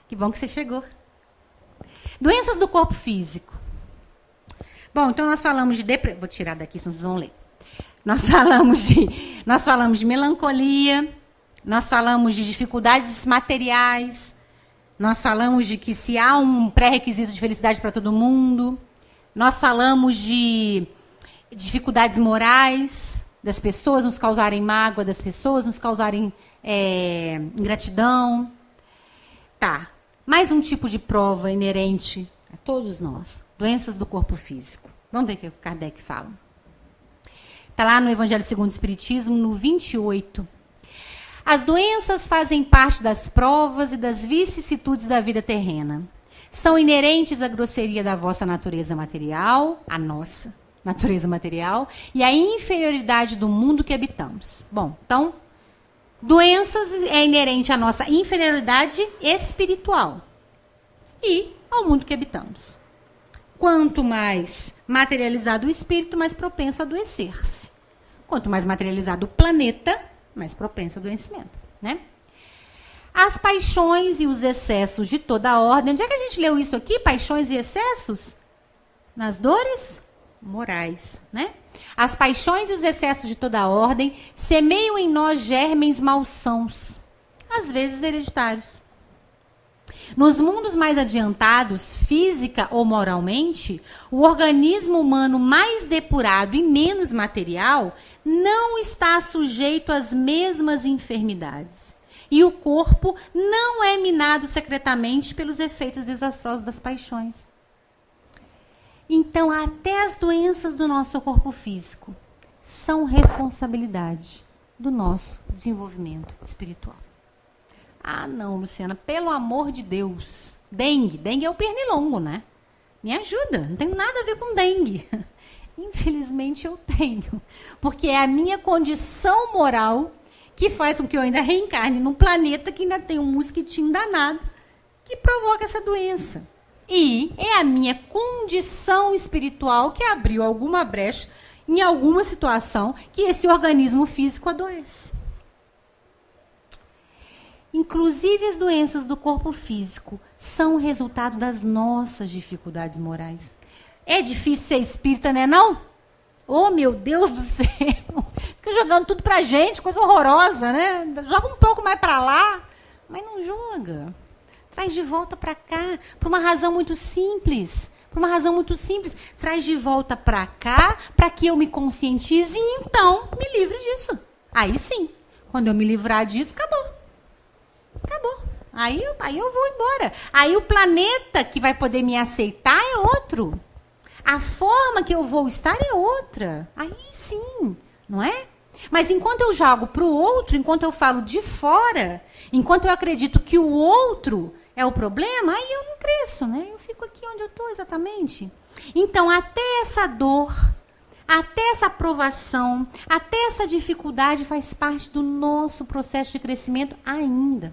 Que bom que você chegou. Doenças do corpo físico. Bom, então nós falamos de depressão. Vou tirar daqui, senão vocês vão ler. Nós falamos de melancolia. Nós falamos de dificuldades materiais. Nós falamos de que se há um pré-requisito de felicidade para todo mundo. Nós falamos de dificuldades morais das pessoas nos causarem mágoa, das pessoas nos causarem ingratidão. Tá. Mais um tipo de prova inerente a todos nós. Doenças do corpo físico. Vamos ver o que o Kardec fala. Está lá no Evangelho segundo o Espiritismo, no 28. As doenças fazem parte das provas e das vicissitudes da vida terrena. São inerentes à grosseria da vossa natureza material, a nossa natureza material, e à inferioridade do mundo que habitamos. Bom, então, doenças é inerente à nossa inferioridade espiritual e ao mundo que habitamos. Quanto mais materializado o espírito, mais propenso a adoecer-se. Quanto mais materializado o planeta, mais propenso a adoecimento, né? As paixões e os excessos de toda a ordem. Onde é que a gente leu isso aqui? Paixões e excessos? Nas dores morais, né? As paixões e os excessos de toda a ordem semeiam em nós germens malsãos, às vezes hereditários. Nos mundos mais adiantados, física ou moralmente, o organismo humano mais depurado e menos material não está sujeito às mesmas enfermidades. E o corpo não é minado secretamente pelos efeitos desastrosos das paixões. Então, até as doenças do nosso corpo físico são responsabilidade do nosso desenvolvimento espiritual. Ah, não, Luciana, pelo amor de Deus. Dengue é o pernilongo, né? Me ajuda, não tem nada a ver com dengue. Infelizmente eu tenho, porque é a minha condição moral que faz com que eu ainda reencarne num planeta que ainda tem um mosquitinho danado que provoca essa doença. E é a minha condição espiritual que abriu alguma brecha em alguma situação que esse organismo físico adoece. Inclusive as doenças do corpo físico são resultado das nossas dificuldades morais. É difícil ser espírita, né, não? Oh, meu Deus do céu! Fica jogando tudo pra gente, coisa horrorosa, né? Joga um pouco mais pra lá, mas não joga. Traz de volta pra cá, por uma razão muito simples. Por uma razão muito simples. Traz de volta pra cá, para que eu me conscientize e então me livre disso. Aí sim, quando eu me livrar disso, acabou. Acabou. Aí eu vou embora. Aí o planeta que vai poder me aceitar é outro. A forma que eu vou estar é outra. Aí sim, não é? Mas enquanto eu jogo para o outro, enquanto eu falo de fora, enquanto eu acredito que o outro é o problema, aí eu não cresço, né? Eu fico aqui onde eu estou exatamente. Então, até essa dor, até essa provação, até essa dificuldade faz parte do nosso processo de crescimento ainda.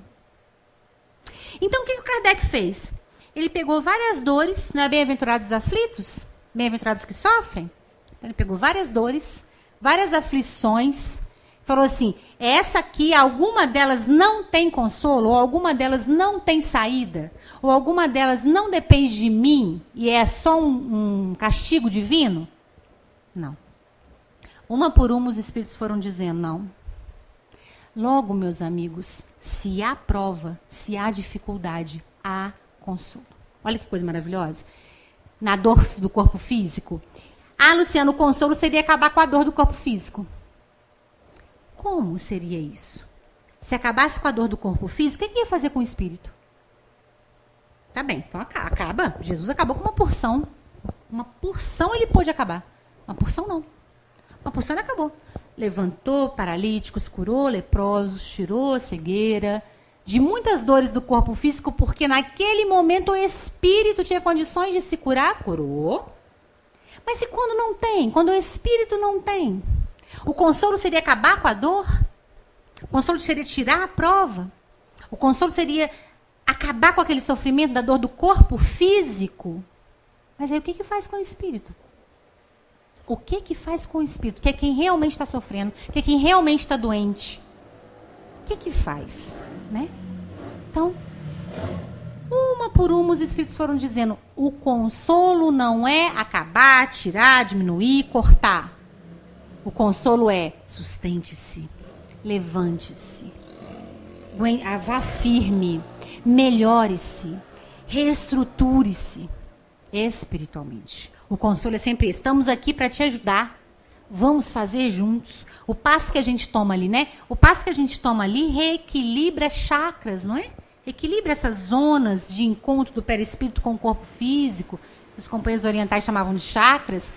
Então, o que o Kardec fez? Ele pegou várias dores, não é bem-aventurados os aflitos? Bem-aventurados que sofrem? Então, ele pegou várias dores, várias aflições, falou assim, essa aqui, alguma delas não tem consolo, ou alguma delas não tem saída, ou alguma delas não depende de mim, e é só um castigo divino? Não. Uma por uma os espíritos foram dizendo, não. Logo, meus amigos, se há prova, se há dificuldade, há consolo. Olha que coisa maravilhosa. Na dor do corpo físico. Ah, Luciano, o consolo seria acabar com a dor do corpo físico. Como seria isso? Se acabasse com a dor do corpo físico, o que ia fazer com o espírito? Tá bem, então acaba. Jesus acabou com uma porção. Uma porção ele pôde acabar. Uma porção não. Uma porção ele acabou. Levantou paralíticos, curou leprosos, tirou a cegueira, de muitas dores do corpo físico, porque naquele momento o espírito tinha condições de se curar, curou. Mas e quando não tem? Quando o espírito não tem? O consolo seria acabar com a dor? O consolo seria tirar a prova? O consolo seria acabar com aquele sofrimento da dor do corpo físico? Mas aí o que faz com o espírito? O que faz com o espírito? Que é quem realmente está sofrendo, que é quem realmente está doente. O que faz? Né? Então, uma por uma os espíritos foram dizendo, o consolo não é acabar, tirar, diminuir, cortar. O consolo é sustente-se, levante-se, vá firme, melhore-se, reestruture-se espiritualmente. O consolo é sempre esse. Estamos aqui para te ajudar. Vamos fazer juntos. O passo que a gente toma ali, né? O passo que a gente toma ali reequilibra chakras, não é? Equilibra essas zonas de encontro do perispírito com o corpo físico. Os companheiros orientais chamavam de chakras.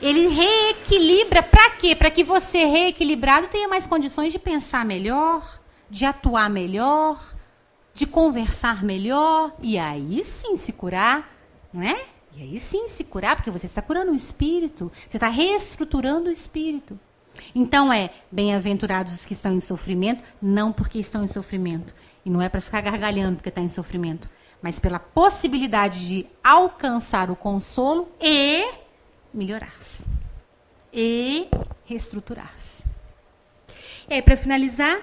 Ele reequilibra para quê? Para que você, reequilibrado, tenha mais condições de pensar melhor, de atuar melhor, de conversar melhor. E aí sim se curar, não é? E aí sim se curar, porque você está curando o espírito, você está reestruturando o espírito. Então bem-aventurados os que estão em sofrimento, não porque estão em sofrimento. E não é para ficar gargalhando porque está em sofrimento, mas pela possibilidade de alcançar o consolo e melhorar-se. E reestruturar-se. E aí, para finalizar,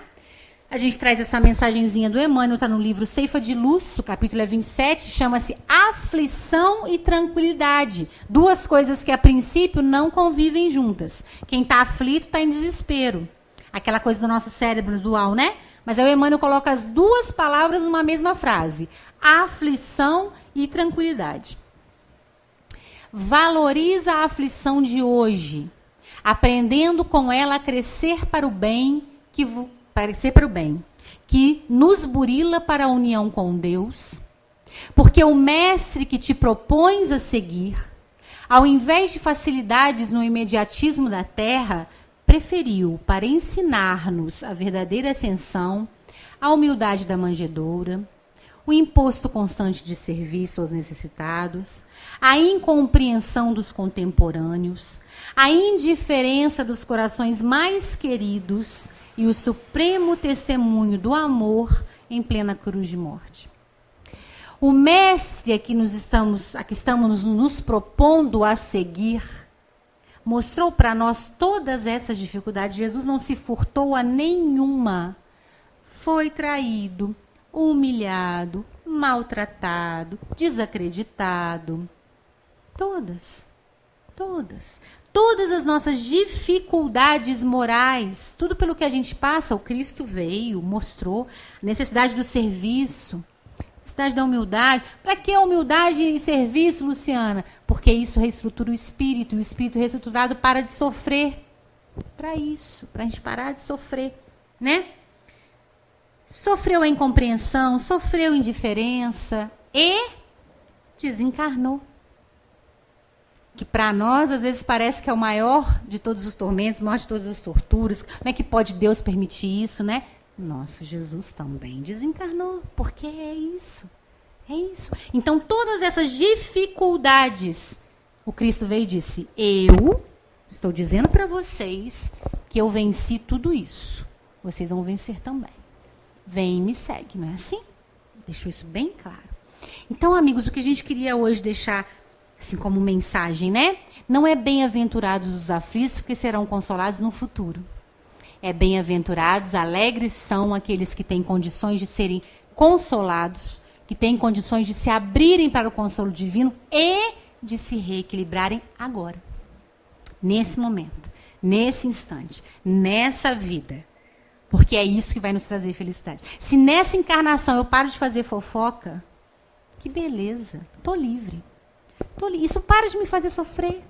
a gente traz essa mensagenzinha do Emmanuel, está no livro Ceifa de Luz, o capítulo é 27, chama-se Aflição e Tranquilidade. Duas coisas que, a princípio, não convivem juntas. Quem está aflito está em desespero. Aquela coisa do nosso cérebro dual, né? Mas aí o Emmanuel coloca as duas palavras numa mesma frase. Aflição e tranquilidade. Valoriza a aflição de hoje, aprendendo com ela a crescer para o bem que nos burila para a união com Deus, porque o mestre que te propões a seguir, ao invés de facilidades no imediatismo da terra, preferiu para ensinar-nos a verdadeira ascensão, a humildade da manjedoura, o imposto constante de serviço aos necessitados, a incompreensão dos contemporâneos, a indiferença dos corações mais queridos e o supremo testemunho do amor em plena cruz de morte. O mestre a que estamos nos propondo a seguir mostrou para nós todas essas dificuldades. Jesus não se furtou a nenhuma. Foi traído, humilhado, maltratado, desacreditado. Todas. Todas as nossas dificuldades morais, tudo pelo que a gente passa, o Cristo veio, mostrou a necessidade do serviço, a necessidade da humildade. Para que humildade e serviço, Luciana? Porque isso reestrutura o espírito, e o espírito reestruturado para de sofrer. Para isso, para a gente parar de sofrer, né? Sofreu a incompreensão, sofreu indiferença e desencarnou. Que para nós, às vezes, parece que é o maior de todos os tormentos, o maior de todas as torturas. Como é que pode Deus permitir isso, né? Nosso Jesus também desencarnou, porque é isso. É isso. Então, todas essas dificuldades O Cristo veio e disse: eu estou dizendo para vocês que eu venci tudo isso. Vocês vão vencer também. Vem e me segue, não é assim? Deixou isso bem claro. Então, amigos, o que a gente queria hoje deixar assim como mensagem, né? Não é bem-aventurados os aflitos, porque serão consolados no futuro. É bem-aventurados, alegres são aqueles que têm condições de serem consolados, que têm condições de se abrirem para o consolo divino e de se reequilibrarem agora. Nesse momento, nesse instante, nessa vida. Porque é isso que vai nos trazer felicidade. Se nessa encarnação eu paro de fazer fofoca, que beleza, estou livre. Isso para de me fazer sofrer.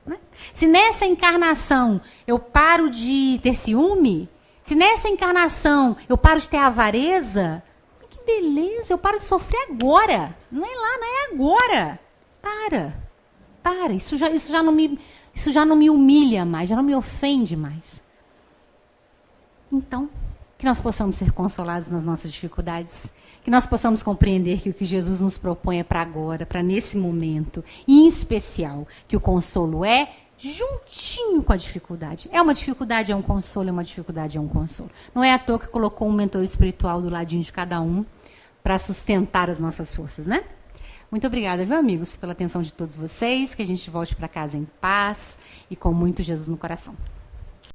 Né? Se nessa encarnação eu paro de ter ciúme, se nessa encarnação eu paro de ter avareza, que beleza, eu paro de sofrer agora. Não é lá, não é agora. Para. Isso já não me humilha mais, já não me ofende mais. Então, que nós possamos ser consolados nas nossas dificuldades, que nós possamos compreender que o que Jesus nos propõe é para agora, para nesse momento, e em especial, que o consolo é juntinho com a dificuldade. É uma dificuldade, é um consolo, é uma dificuldade, é um consolo. Não é à toa que colocou um mentor espiritual do ladinho de cada um para sustentar as nossas forças, né? Muito obrigada, viu, amigos, pela atenção de todos vocês, que a gente volte para casa em paz e com muito Jesus no coração.